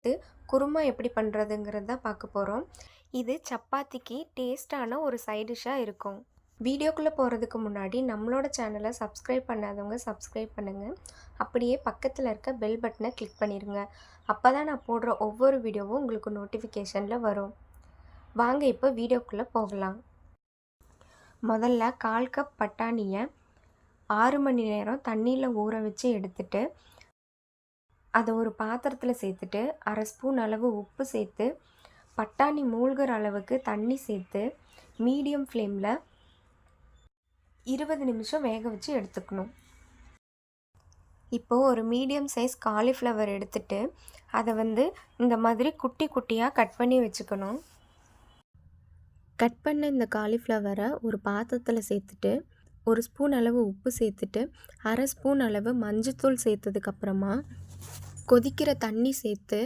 சேர்த்து குருமா எப்படி பண்ணுறதுங்கிறது தான் பார்க்க போகிறோம். இது சப்பாத்திக்கு டேஸ்ட்டான ஒரு சைட் டிஷ்ஷாக இருக்கும். வீடியோக்குள்ளே போகிறதுக்கு முன்னாடி நம்மளோட சேனலை சப்ஸ்கிரைப் பண்ணாதவங்க சப்ஸ்கிரைப் பண்ணுங்கள். அப்படியே பக்கத்தில் இருக்க பெல் பட்டனை கிளிக் பண்ணிடுங்க. அப்போ தான் நான் போடுற ஒவ்வொரு வீடியோவும் உங்களுக்கு நோட்டிஃபிகேஷனில் வரும். வாங்க இப்போ வீடியோக்குள்ளே போகலாம். முதல்ல 1/4 கப் பட்டாணியை 6 மணி நேரம் தண்ணியில் ஊற வச்சு எடுத்துட்டு அதை ஒரு பாத்திரத்தில் சேர்த்துட்டு 1/2 ஸ்பூன் அளவு உப்பு சேர்த்து பட்டாணி மூழ்கிற அளவுக்கு தண்ணி சேர்த்து மீடியம் ஃப்ளேமில் 20 நிமிஷம் வேக வச்சு எடுத்துக்கணும். இப்போது ஒரு மீடியம் சைஸ் காலிஃப்ளவர் எடுத்துட்டு அதை இந்த மாதிரி குட்டி குட்டியாக கட் பண்ணி வச்சுக்கணும். கட் பண்ண இந்த காலிஃப்ளவரை ஒரு பாத்திரத்தில் சேர்த்துட்டு 1 ஸ்பூன் அளவு உப்பு சேர்த்துட்டு 1/2 ஸ்பூன் அளவு மஞ்சத்தூள் சேர்த்ததுக்கப்புறமா கொதிக்கிற தண்ணி சேர்த்து